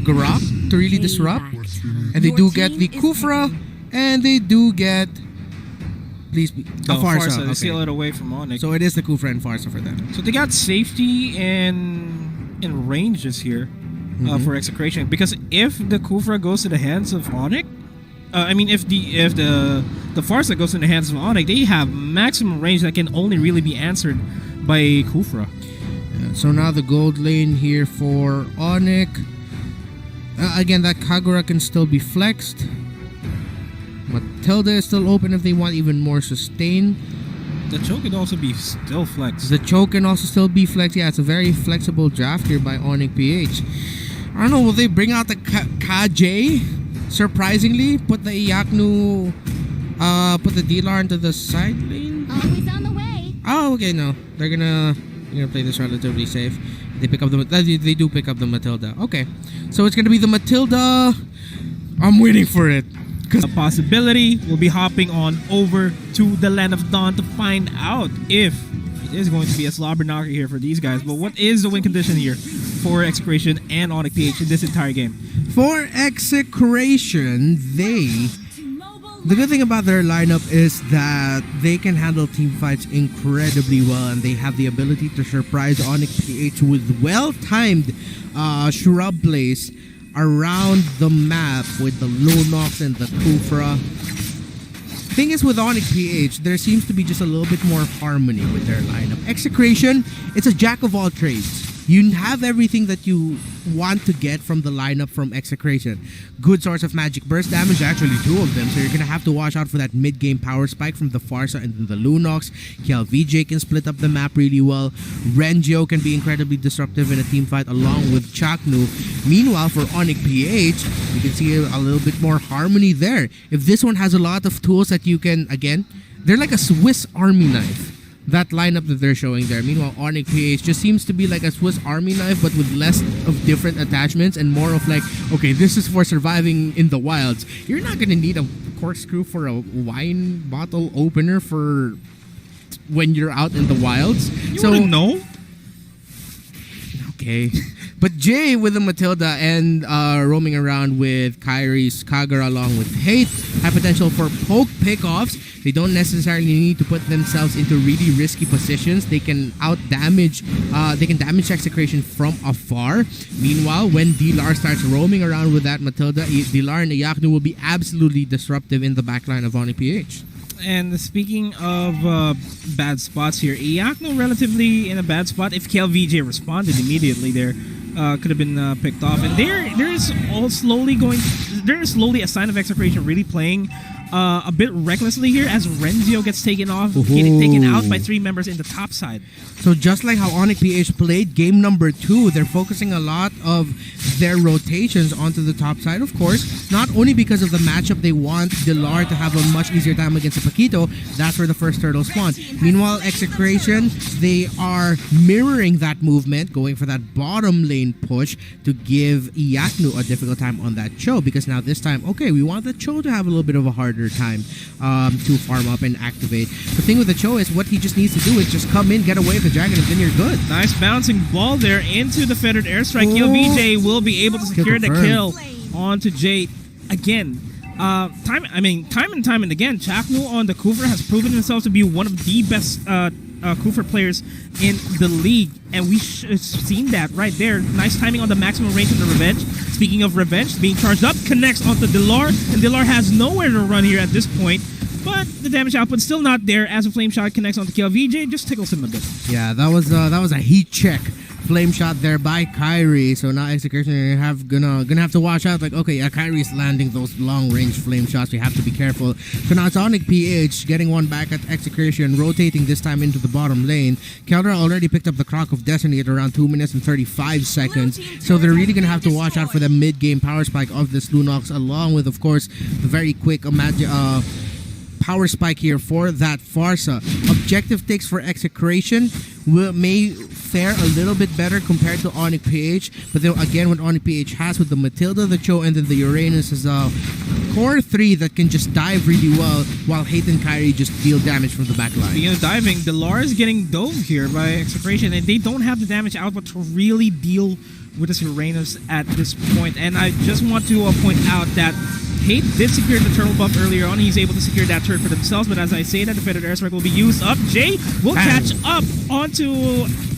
Garok to really disrupt. And they do get the Kufra, and they do get... Please be... Farsa. They Okay. steal it away from ONIC. So it is the Kufra and Farsa for them. So they got safety and in ranges here for Execration. Because if the Kufra goes to the hands of ONIC, I mean, if the Farsa goes in the hands of ONIC, they have maximum range that can only really be answered by Kufra. So now the gold lane here for ONIC. Again, that Kagura can still be flexed. Matilda is still open if they want even more sustain. The choke can also be still flexed. The choke can also still be flexed. Yeah, it's a very flexible draft here by ONIC PH. I don't know, will they bring out the KJ? Surprisingly, put the Iaknu, put the D-Lar into the side lane. Always on the way. Oh, okay, no, they're gonna play this relatively safe. They pick up the, they do pick up the Matilda. Okay, so it's gonna be the Matilda. I'm waiting for it. A possibility, we'll be hopping on over to the Land of Dawn to find out if it is going to be a slobber knocker here for these guys. But what is the win condition here for Execration and ONIC PH in this entire game? For Execration, the good thing about their lineup is that they can handle team fights incredibly well, and they have the ability to surprise ONIC PH with well-timed shrub plays around the map with the Lunox and the Kufra. Thing is, with ONIC PH, there seems to be just a little bit more harmony with their lineup. Execration, it's a jack of all trades. You have everything that you want to get from the lineup from Execration. Good source of magic burst damage, actually 2 of them, so you're gonna have to watch out for that mid-game power spike from the Farsa and then the Lunox. KLVJ can split up the map really well. Rengio can be incredibly disruptive in a team fight along with Chaknu. Meanwhile, for ONIC PH, you can see a little bit more harmony there. If this one has a lot of tools that you can, again, they're like a Swiss Army knife. That lineup that they're showing there. Meanwhile, ONIC PH just seems to be like a Swiss Army knife, but with less of different attachments and more of like, okay, this is for surviving in the wilds. You're not gonna need a corkscrew for a wine bottle opener for when you're out in the wilds. You wouldn't know? Okay. But Jay with the Matilda and roaming around with Kyrie's Kagura along with Hate have potential for poke pickoffs. They don't necessarily need to put themselves into really risky positions. They can damage Execration from afar. Meanwhile, when D-Lar starts roaming around with that Matilda, D-Lar and Iaknu will be absolutely disruptive in the backline of ONIC PH. And speaking of bad spots here, Iaknu relatively in a bad spot. If KLVJ responded immediately there, could have been picked off. And there is slowly a sign of Execration really playing a bit recklessly here as Renzio gets taken out by 3 members in the top side. So just like how ONIC PH played game number 2, they're focusing a lot of their rotations onto the top side, of course, not only because of the matchup they want Dilar to have a much easier time against a Paquito. That's where the first turtle spawned. Meanwhile, Execration, they are mirroring that movement, going for that bottom lane push to give Iaknu a difficult time on that Cho, because now this time, okay, we want the Cho to have a little bit of a harder time to farm up and activate. The thing with the Cho is what he just needs to do is just come in, get away with the dragon, and then you're good. Nice bouncing ball there into the feathered airstrike. KLVJ will be able to secure the kill onto Jade again. Time and time and again, Chaknu on the Kufra has proven himself to be one of the best Kufra players in the league, and we've seen that right there. Nice timing on the maximum range of the Revenge. Speaking of Revenge, being charged up, connects onto Dilar, and Dilar has nowhere to run here at this point. But the damage output still not there as a flame shot connects onto KLVJ, just tickles him a bit. Yeah, that was a heat check flame shot there by Kyrie. So now Execution gonna have to watch out. Like, okay, yeah, Kyrie's landing those long range flame shots. We have to be careful. So now it's ONIC PH getting one back at Execution, rotating this time into the bottom lane. Keldra already picked up the Croc of Destiny at around 2 minutes and 35 seconds. So they're really gonna have to watch out for the mid game power spike of this Lunox, along with, of course, the very quick power spike here for that Farsa. Objective takes for Execration may fare a little bit better compared to ONIC PH, but then again, what ONIC PH has with the Matilda, the Cho, and then the Uranus is a core 3 that can just dive really well, while Hate and Kyrie just deal damage from the back line. Speaking of diving, Dilar is getting dove here by Execration, and they don't have the damage output to really deal with the Serenos at this point. And I just want to point out that Hate did secure the turtle buff earlier on. He's able to secure that turret for themselves, but as I say that, the defended airstrike will be used up. Jay will catch up onto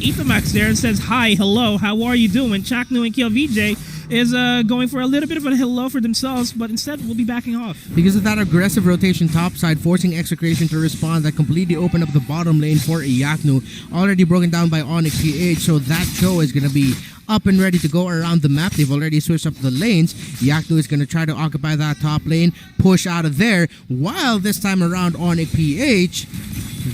Ethermax there and says, hi, hello, how are you doing? Chaknu and KLVJ is going for a little bit of a hello for themselves, but instead will be backing off. Because of that aggressive rotation topside, forcing Execration to respond, that completely opened up the bottom lane for Iyaknu. Already broken down by ONIC PH, so that show is going to be up and ready to go around the map. They've already switched up the lanes. Iyaknu is going to try to occupy that top lane, push out of there, while this time around ONIC PH,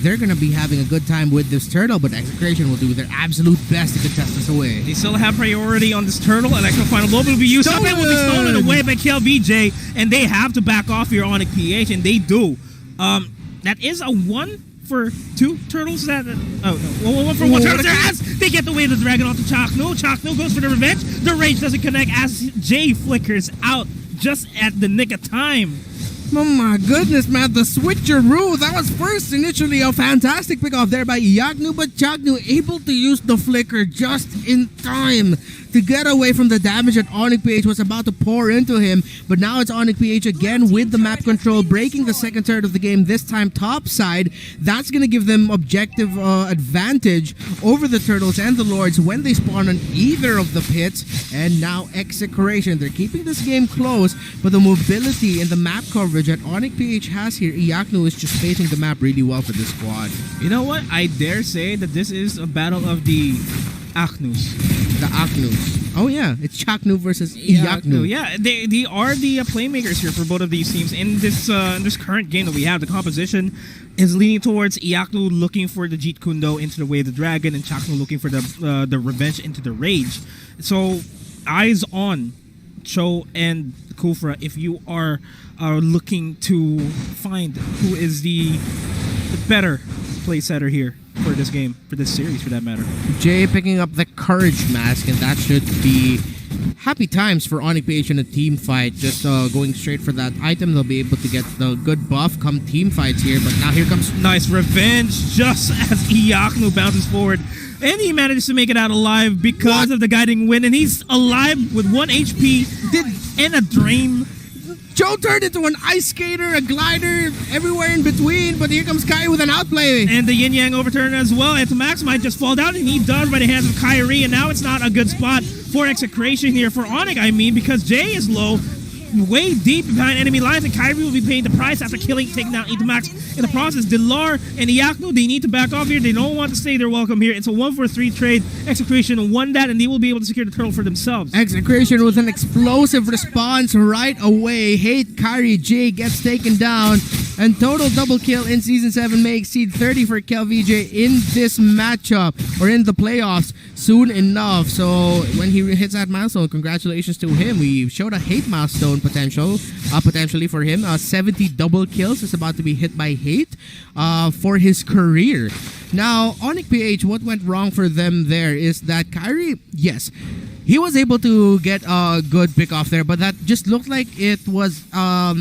they're going to be having a good time with this turtle, but Execration will do their absolute best to contest this away. They still have priority on this turtle. Electro Final Blow will be used up and will be stolen away by KLVJ, and they have to back off here on ONIC PH, and they do. That is a 1 for 2 turtles. That 1 for 1 turtle. As they get the way of the dragon onto Chaknu. Chaknu goes for the revenge. The rage doesn't connect as Jay flickers out just at the nick of time. Oh my goodness, man, the switcheroo. That was first initially a fantastic pick off there by Iyaknu, but Chaknu able to use the flicker just in time to get away from the damage that ONIC PH was about to pour into him. But now it's ONIC PH again with the map control, breaking the second turret of the game, this time top side. That's going to give them objective advantage over the turtles and the lords when they spawn on either of the pits. And now Execration. They're keeping this game close, but the mobility and the map coverage that ONIC PH has here, Iyaknu is just facing the map really well for this squad. You know what? I dare say that this is a battle of the Aknus. The Aknus. Oh yeah, it's Chaknu versus Iyaknu. Yeah, they are the playmakers here for both of these teams. In this current game that we have, the composition is leaning towards Iyaknu looking for the Jeet Kundo into the way of the dragon, and Chaknu looking for the revenge into the rage. So eyes on Cho and Kufra if you are looking to find who is the better play setter here for this game, for this series for that matter. Jay picking up the courage mask, and that should be happy times for ONIC PH in a team fight. Just going straight for that item, they'll be able to get the good buff come team fights here. But now here comes nice revenge just as Iyaknu bounces forward. And he manages to make it out alive because of the guiding wind. And he's alive with 1 HP and a drain. Joe turned into an ice skater, a glider, everywhere in between, but here comes Kai with an outplay. And the yin yang overturn as well. And Max might just fall down, and he does by the hands of Kyrie. And now it's not a good spot for Execration here, for ONIC, I mean, because Jay is low, way deep behind enemy lines, and Kyrie will be paying the price after taking down Ethermax. In the process, Dilar and Iyaknu, they need to back off here. They don't want to stay their welcome here. It's a 1-for-3 trade. Execration won that, and they will be able to secure the turtle for themselves. Execration with an explosive response right away. Hate Kyrie J gets taken down, and total double kill in Season 7 may exceed 30 for KLVJ in this matchup, or in the playoffs, soon enough. So when he hits that milestone, congratulations to him. We showed a Hate milestone potentially for him. 70 double kills is about to be hit by Hate for his career. Now, ONIC PH, what went wrong for them there is that Kyrie, yes, he was able to get a good pick off there, but that just looked like it was, how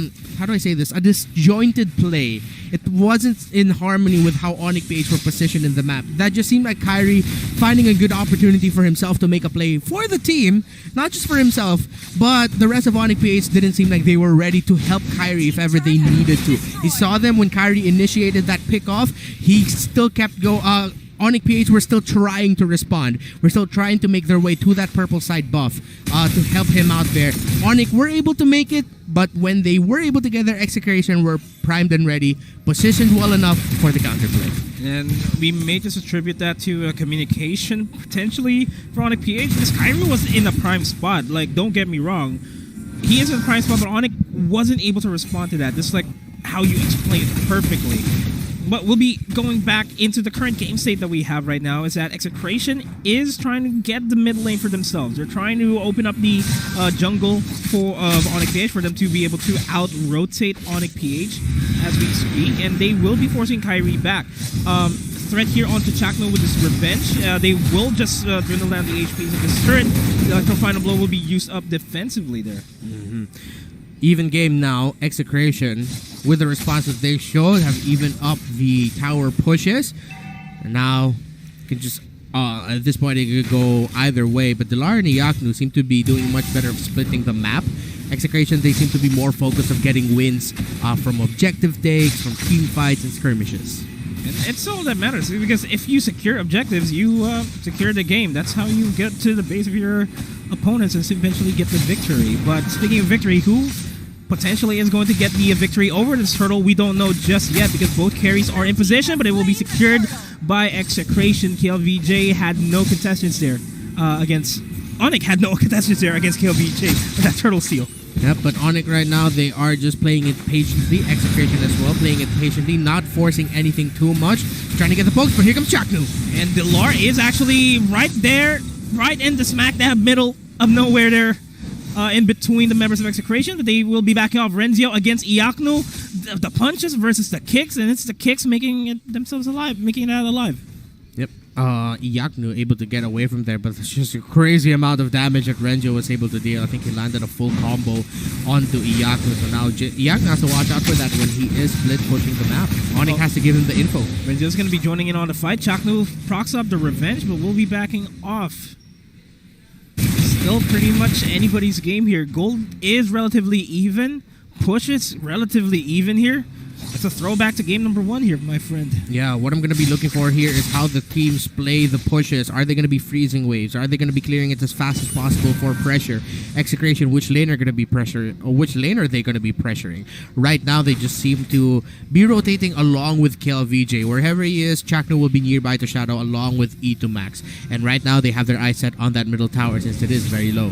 do I say this, a disjointed play. It wasn't in harmony with how ONIC PH were positioned in the map. That just seemed like Kyrie finding a good opportunity for himself to make a play for the team, not just for himself, but the rest of ONIC PH didn't seem like they were ready to help Kyrie if ever they needed to. He saw them when Kyrie initiated that pick off. He still kept ONIC PH were still trying to respond. We're still trying to make their way to that purple side buff to help him out there. ONIC were able to make it, but when they were able to get their Execution, were primed and ready, positioned well enough for the counterplay. And we may just attribute that to communication, potentially, for ONIC PH. Because Kyrie was in a prime spot. Like, don't get me wrong. He is in a prime spot, but ONIC wasn't able to respond to that. Just like how you explained it perfectly. But we'll be going back into the current game state that we have right now, is that Execration is trying to get the mid lane for themselves. They're trying to open up the jungle of ONIC PH for them to be able to out-rotate ONIC PH as we speak, and they will be forcing Kyrie back. Threat here onto Chakno with this revenge. They will just dwindle down the HPs of this turret. The Electro Final Blow will be used up defensively there. Even game now, Execration, with the response that they showed, have evened up the tower pushes. And now, you can just At this point, it could go either way, but Delar and Iaknu seem to be doing much better of splitting the map. Execration, they seem to be more focused of getting wins from objective takes, from team fights and skirmishes. And it's all that matters, because if you secure objectives, you secure the game. That's how you get to the base of your opponents and eventually get the victory. But speaking of victory, who potentially is going to get the victory over this hurdle, we don't know just yet, because both carries are in position, but it will be secured by Execration. KLVJ had no contestants there against... ONIC had no contestants there against KLVJ with that turtle seal. Yep, but ONIC right now, they are just playing it patiently. Execration as well, playing it patiently, not forcing anything too much. Trying to get the pokes, but here comes Chaknu. And Delar is actually right there, right in the smack dab middle of nowhere there, in between the members of Execration. But they will be backing off Renzio against Iaknu. The punches versus the kicks, and it's the kicks making it themselves alive, making it out alive. Yep. Iaknu able to get away from there, but it's just a crazy amount of damage that Renjo was able to deal. I think he landed a full combo onto Iaknu, so now Iaknu has to watch out for that when he is split pushing the map. ONIC has to give him the info. Renjo's going to be joining in on the fight. Chaknu procs up the revenge, but will be backing off. Still pretty much anybody's game here. Gold is relatively even. Push is relatively even here. It's a throwback to game number 1 here, my friend. Yeah, what I'm going to be looking for here is how the teams play the pushes. Are they going to be freezing waves? Are they going to be clearing it as fast as possible for pressure? Execration, which lane are going to be pressuring, or which lane are they going to be pressuring? Right now, they just seem to be rotating along with KLVJ. Wherever he is, Chaknu will be nearby to Shadow along with E2Max. And right now, they have their eyes set on that middle tower since it is very low.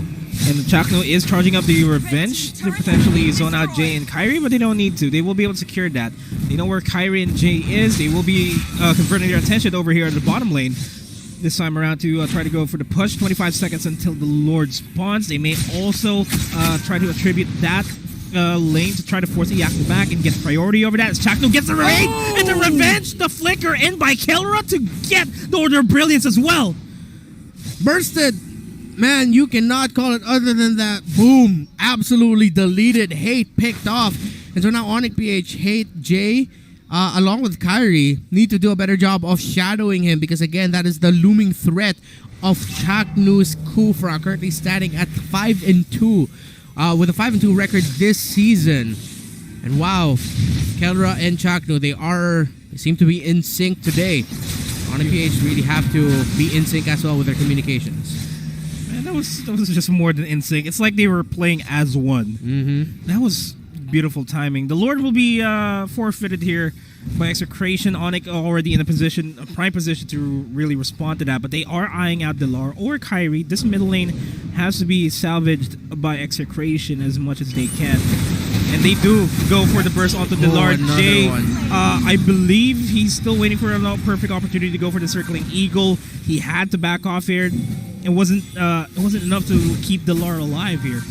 And Chaknu is charging up the revenge to potentially zone out Jay and Kyrie, but they don't need to. They will be able to secure that. They know where Kyrie and Jay is. They will be converting their attention over here at the bottom lane this time around to try to go for the push. 25 seconds until the Lord spawns. They may also try to attribute that lane to try to force Iaknu back and get priority over that as Chaknu gets the revenge. Oh! And the revenge, the flicker in by Kelra to get the Order of Brilliance as well. Bursted! Man, you cannot call it other than that. Boom! Absolutely deleted. Hate picked off. And so now ONIC-PH, Hate, Jay, along with Kyrie, need to do a better job of shadowing him because, again, that is the looming threat of Chaknu's Kufra, currently standing at 5-2 with a 5-2 record this season. And wow, Kelra and Chaknu, they seem to be in sync today. ONIC-PH really have to be in sync as well with their communications. Man, that was just more than in sync. It's like they were playing as one. Mm-hmm. That was beautiful timing. The Lord will be forfeited here by Execration. ONIC already in a prime position to really respond to that, but they are eyeing out Delar or Kyrie. This middle lane has to be salvaged by Execration as much as they can. And they do go for the burst onto Delar. Jay, I believe he's still waiting for a perfect opportunity to go for the circling eagle. He had to back off here. It wasn't enough to keep Delar alive here.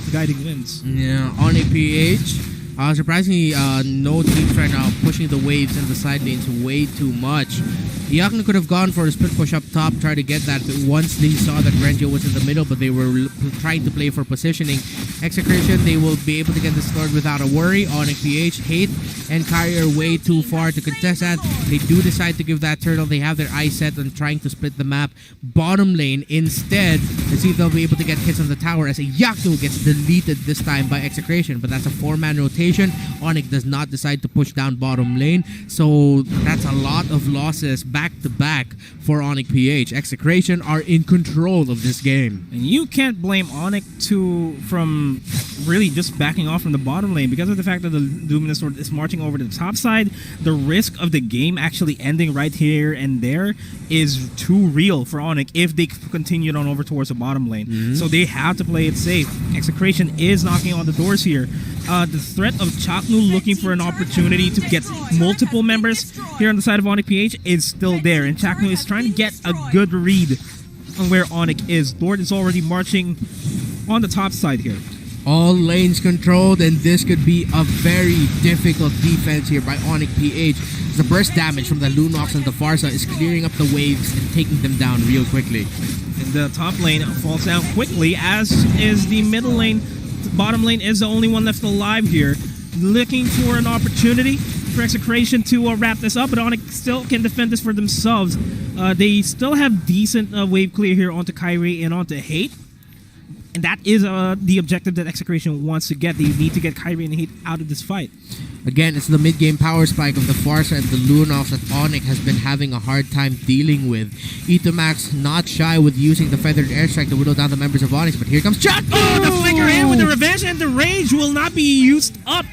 The guiding wins. Yeah, ONIC-PH. Surprisingly, no teams right now pushing the waves and the side lanes way too much. Iaknu could have gone for a split push up top, try to get that once they saw that Renjo was in the middle, but they were trying to play for positioning. Execration, they will be able to get this Lord without a worry. ONIC-PH, Hate, and Kyrie are way too far to contest that. They do decide to give that turtle. They have their eyes set on trying to split the map. Bottom lane instead. Let's see if they'll be able to get hits on the tower as Iaknu gets deleted this time by Execration, but that's a 4-man rotation. ONIC does not decide to push down bottom lane, so that's a lot of losses back to back for ONIC-PH. Execration are in control of this game. And you can't blame ONIC from really just backing off from the bottom lane because of the fact that the Luminous Sword is marching over to the top side. The risk of the game actually ending right here and there is too real for ONIC if they continued on over towards the bottom lane. Mm-hmm. So they have to play it safe. Execration is knocking on the doors here. The threat of Chaknu looking for an opportunity to get multiple members here on the side of ONIC-PH is still there, and Chaknu is trying to get a good read on where ONIC is. Lord is already marching on the top side here. All lanes controlled, and this could be a very difficult defense here by ONIC-PH. The burst damage from the Lunox and the Farsa is clearing up the waves and taking them down real quickly. And the top lane falls down quickly, as is the middle lane. The bottom lane is the only one left alive here, looking for an opportunity. for Execration to wrap this up, but ONIC still can defend this for themselves. They still have decent wave clear here onto Kyrie and onto Hate. And that is the objective that Execration wants to get. They need to get Kyrie and Hate out of this fight. Again, it's the mid-game power spike of the Farsa and the Lunox that ONIC has been having a hard time dealing with. Etomax not shy with using the Feathered Airstrike to whittle down the members of ONIC, but here comes Chuck! Oh, the flicker in with the Revenge, and the Rage will not be used up.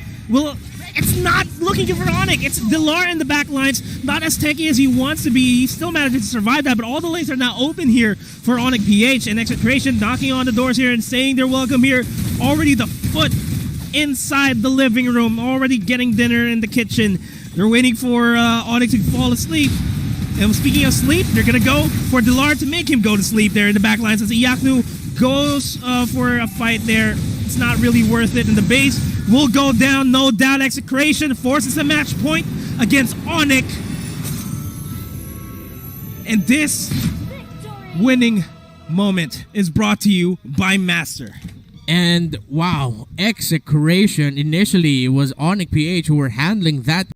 It's not looking good for ONIC. It's Delar in the back lines, not as tanky as he wants to be. He still manages to survive that, but all the lanes are now open here for ONIC PH, and Execration knocking on the doors here and saying they're welcome here. Already the foot inside the living room, already getting dinner in the kitchen. They're waiting for ONIC to fall asleep. And speaking of sleep, they're going to go for Delar to make him go to sleep there in the back lines as Iyaknu goes for a fight there. It's not really worth it, and the base will go down, no doubt. Execration forces a match point against ONIC. And this winning moment is brought to you by Master. And wow, Execration, initially it was ONIC PH who were handling that